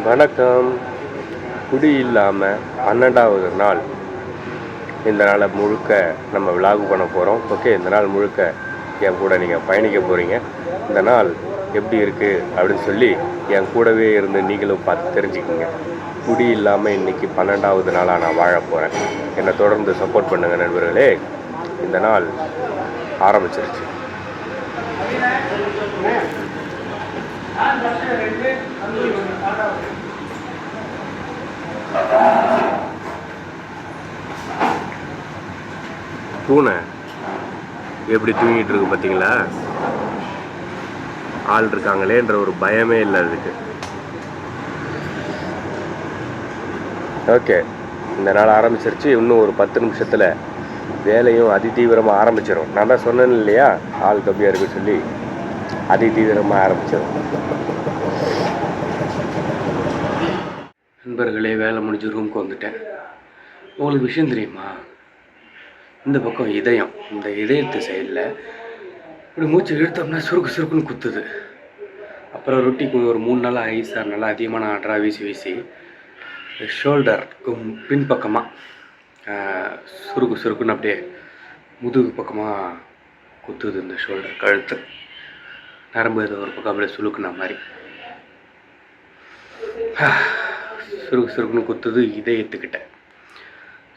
வணக்கம். குடி இல்லாமல் 12வது நாள். இந்த நாளை முழுக்க நம்ம விலாக் பண்ண போகிறோம். ஓகே, இந்த நாள் முழுக்க என் கூட நீங்கள் பயணிக்க போகிறீங்க. இந்த நாள் எப்படி இருக்குது அப்படின்னு சொல்லி என் கூடவே இருந்து நீங்களும் பார்த்து தெரிஞ்சுக்கிங்க. குடி இல்லாமல் இன்றைக்கி 12வது நாளாக நான் வாழ போகிறேன். என்னை தொடர்ந்து சப்போர்ட் பண்ணுங்கள் நண்பர்களே. இந்த நாள் ஆரம்பிச்சிருச்சு. பூனை எப்படி தூங்கிட்டு இருக்கு பார்த்தீங்களா? ஆள் இருக்காங்களேன்ற ஒரு பயமே இல்லை அதுக்கு. ஓகே, இந்த நாள் ஆரம்பிச்சிருச்சு. இன்னும் ஒரு 10 நிமிஷத்தில் வேலையும் அதிதீவிரமாக ஆரம்பிச்சிடும். நான் தான் சொன்னேன் இல்லையா, ஆள் கம்மியாக இருக்குன்னு சொல்லி. அதிதீவிரமாக ஆரம்பிச்சிடும். நண்பர்களே, வேலை முடிஞ்சு ரூமுக்கு வந்துட்டேன். உங்களுக்கு விஷயம் தெரியுமா? இந்த பக்கம் இதயம், இந்த இதயத்து சைடில் இப்படி மூச்சு இழுத்தோம்னா சுருக்குன்னு குத்துது. அப்புறம் ரொட்டிக்கு ஒரு 3 நாளாக ஐஸாக நல்லா அதிகமான ஆர்டராக வீசி ஷோல்டருக்கு பின்பக்கமாக சுருக்குன்னு அப்படியே முதுகு பக்கமாக குத்துது. இந்த ஷோல்டர் கழுத்து நரம்பு ஏதோ ஒரு பக்கம் அப்படியே சுருக்குன மாதிரி சுருக்குன்னு குத்துது இதயத்துக்கிட்ட.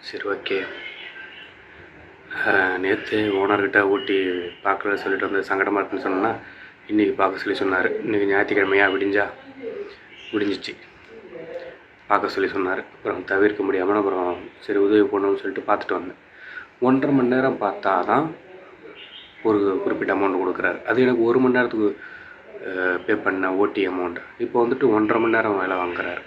சரி, ஓகே. நேற்று ஓனர்கிட்ட ஊட்டி பார்க்கல சொல்லிட்டு வந்து சங்கடமாக இருக்குன்னு சொன்னால் இன்றைக்கி பார்க்க சொல்லி சொன்னார். இன்றைக்கி ஞாயிற்றுக்கிழமையாக விடிஞ்சிச்சு. பார்க்க சொல்லி சொன்னார். அப்புறம் தவிர்க்க முடியாமல் அப்புறம் சரி உதவி பண்ணணும்னு சொல்லிட்டு பார்த்துட்டு வந்தேன். 1.5 மணி நேரம் பார்த்தா தான் ஒரு குறிப்பிட்ட அமௌண்ட் கொடுக்குறாரு. அது எனக்கு 1 மணி நேரத்துக்கு பே பண்ண ஓட்டி அமௌண்ட். இப்போ வந்துட்டு 1.5 மணி நேரம் வேலை வாங்குறாரு.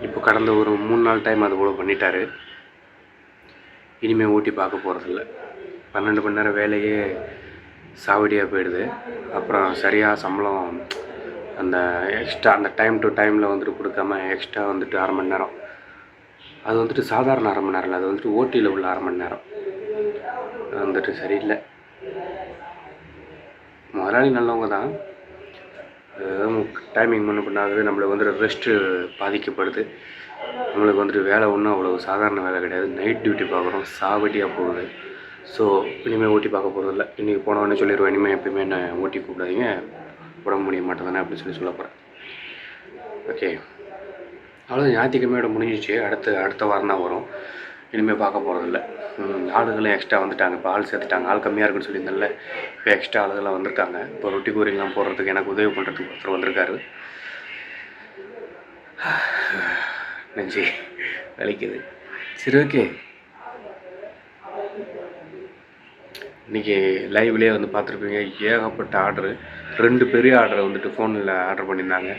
இப்போ கடந்த ஒரு 3 நாள் டைம் அது போல் பண்ணிட்டாரு. இனிமேல் ஊட்டி பார்க்க போகிறதில்ல. 12 மணி நேரம் வேலையே சாவடியாக போயிடுது. அப்புறம் சரியாக சம்பளம் அந்த எக்ஸ்ட்ரா அந்த டைம் டு டைமில் வந்துட்டு கொடுக்காம எக்ஸ்ட்ரா வந்துட்டு 1/2 மணி நேரம். அது வந்துட்டு சாதாரண 1/2 மணி நேரம் இல்லை, அது வந்துட்டு ஓட்டியில் உள்ள 1/2 மணி நேரம். அது வந்துட்டு சரியில்லை. முதலாளி நல்லவங்க தான். டைமிங் முன்ன பண்ணாது நம்மளுக்கு வந்துட்டு ரெஸ்ட்டு பாதிக்கப்படுது. நம்மளுக்கு வந்துட்டு வேலை ஒன்றும் அவ்வளோ சாதாரண வேலை கிடையாது. நைட் டியூட்டி பார்க்குறோம், சாவடியாக போகுது. ஸோ இனிமேல் ஓட்டி பார்க்க போகிறதில்ல. இன்றைக்கி போனவொடனே சொல்லிடுவேன், இனிமேல் எப்பயுமே என்ன ஓட்டி கூப்பிடாதீங்க, உடம்பு முடிய மாட்டேதானே அப்படின்னு சொல்ல போகிறேன். ஓகே, அவ்வளோ ஞாயிற்றுக்கிழமையோட முடிஞ்சிச்சு. அடுத்த வாரம் தான் வரும். இனிமேல் பார்க்க போகிறதில்ல. ஆளுகளும் எக்ஸ்ட்ரா வந்துட்டாங்க. இப்போ ஆள் சேர்த்துட்டாங்க. ஆள் கம்மியாக இருக்குன்னு சொல்லியிருந்தால இப்போ எக்ஸ்ட்ரா ஆளுகள்லாம் வந்திருக்காங்க. இப்போ ரொட்டி கூரிங்கெலாம் போடுறதுக்கு எனக்கு உதவி பண்ணுறதுக்கு ஒருத்தர் வந்திருக்காரு. நெஞ்சு வலிக்குது. சரி, ஓகே. இன்றைக்கி லைவ்லேயே வந்து பார்த்துருப்பீங்க, ஏகப்பட்ட ஆர்டரு. 2 பெரிய ஆர்டரை வந்துட்டு ஃபோனில் ஆர்டர் பண்ணியிருந்தாங்க.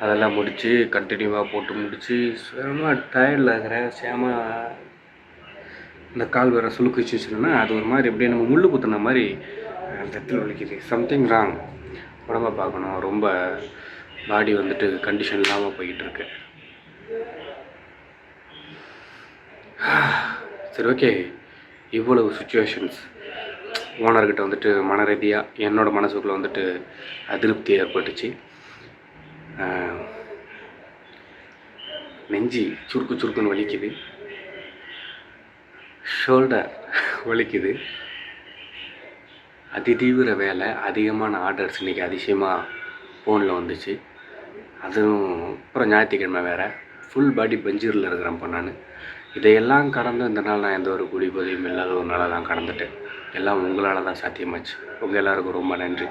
அதெல்லாம் முடித்து கண்டினியூவாக போட்டு முடித்து சேம டயர்டில் இருக்கிறேன். இந்த கால் வேறு சுளுக்குச்சு வச்சுன்னா அது ஒரு மாதிரி எப்படியே நம்ம முள்ளு குத்துன மாதிரி அந்த இடத்துல வலிக்குது. Something wrong. உடம்ப பார்க்கணும். ரொம்ப பாடி வந்துட்டு கண்டிஷன் இல்லாமல் போய்கிட்டுருக்கு. சரி, ஓகே. இவ்வளவு சுச்சுவேஷன்ஸ் ஓனர்கிட்ட வந்துட்டு மன ரீதியாக என்னோடய மனசுக்குள்ளே வந்துட்டு அதிருப்தி ஏற்பட்டுச்சு. நெஞ்சு சுருக்குன்னு வலிக்குது. ஷோல்டர் வலிக்குது. அதிதீவிர வேலை, அதிகமான ஆர்டர்ஸ் இன்றைக்கி அதிசயமாக ஃபோனில் வந்துச்சு. அதுவும் அப்புறம் ஞாயிற்றுக்கிழமை வேறு. ஃபுல் பாடி பஞ்சூரில் இருக்கிறேன் இப்போ நான். இதையெல்லாம் கடந்து இந்த நாள் நான் எந்த ஒரு குடிபோதையும் இல்லாத ஒரு நாளாக தான் கடந்துட்டேன். எல்லாம் உங்களால் தான் சாத்தியமாச்சு. உங்கள் எல்லாருக்கும் ரொம்ப நன்றி.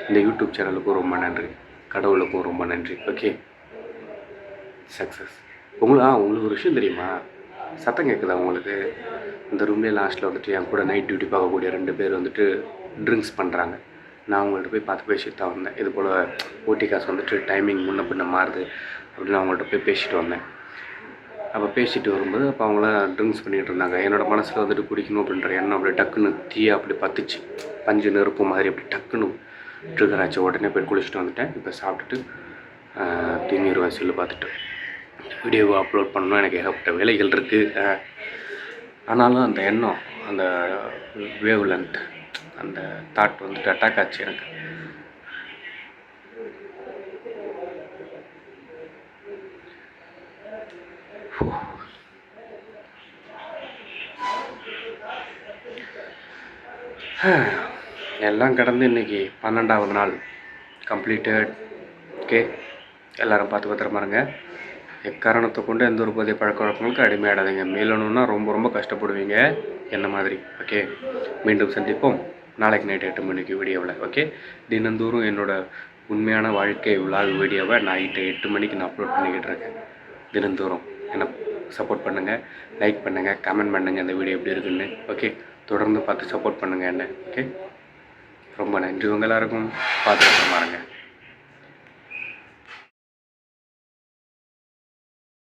இந்த யூடியூப் சேனலுக்கும் ரொம்ப நன்றி. கடவுளுக்கும் ரொம்ப நன்றி. Okay, success. உங்களுக்கு ஒரு விஷயம் தெரியுமா? சத்தம் கேட்குதா உங்களுக்கு? இந்த ரூம்லேயே லாஸ்ட்டில் வந்துட்டு என் கூட நைட் டியூட்டி பார்க்கக்கூடிய 2 பேர் வந்துட்டு ட்ரிங்க்ஸ் பண்ணுறாங்க. நான் அவங்கள்ட்ட போய் பார்த்து பேசிட்டு தான் வந்தேன். இது போல் ஓட்டி காசு வந்துட்டு டைமிங் முன்ன பின்ன மாறுது அப்படின்னு அவங்கள்ட்ட போய் பேசிட்டு வந்தேன். அப்போ பேசிட்டு வரும்போது அப்போ அவங்களாம் ட்ரிங்க்ஸ் பண்ணிகிட்டு இருந்தாங்க. என்னோடய மனசில் வந்துட்டு குடிக்கணும் அப்படின்ற எண்ணம் அப்படியே டக்குன்னு தீயா அப்படி பத்துச்சு. பஞ்சு நெருப்பு மாதிரி அப்படி டக்குன்னு ட்ரிகர் ஆச்சு. உடனே போய் குளிச்சுட்டு வந்துட்டேன். இப்போ சாப்பிட்டுட்டு தூங்கிடுவேன். செல்லு பார்த்துட்டு வீடியோவை அப்லோட் பண்ணணும். எனக்கு ஏகப்பட்ட வேலைகள் இருக்குது. ஆனாலும் அந்த எண்ணம், அந்த வேவ் லென்த், அந்த தாட் வந்துட்டு அட்டாக் ஆச்சு எனக்கு. எல்லாம் கடந்து இன்றைக்கி 12வது நாள் கம்ப்ளீட்டட். ஓகே, எல்லோரும் பார்த்து பத்திரமா இருங்க. எக்காரணத்தை கொண்டு எந்த ஒரு போதை பழக்க வழக்கங்களுக்கு அடிமையாடாதீங்க. மீளணுன்னா ரொம்ப ரொம்ப கஷ்டப்படுவீங்க என்ன மாதிரி. ஓகே, மீண்டும் சந்திப்போம் நாளைக்கு நைட்டு 8 மணிக்கு வீடியோவில். ஓகே, தினந்தோறும் என்னோடய உண்மையான வாழ்க்கை விலாக் வீடியோவை நைட்டு 8 மணிக்கு நான் அப்லோட் பண்ணிக்கிட்டு இருக்கேன். தினந்தோறும் என்னை சப்போர்ட் பண்ணுங்கள், லைக் பண்ணுங்கள், கமெண்ட் பண்ணுங்கள் இந்த வீடியோ எப்படி இருக்குன்னு. ஓகே, தொடர்ந்து பார்த்து சப்போர்ட் பண்ணுங்கள் என்ன. ஓகே, ரொம்ப நன்றி உங்கள் எல்லாருக்கும். பார்த்து பாருங்கள்.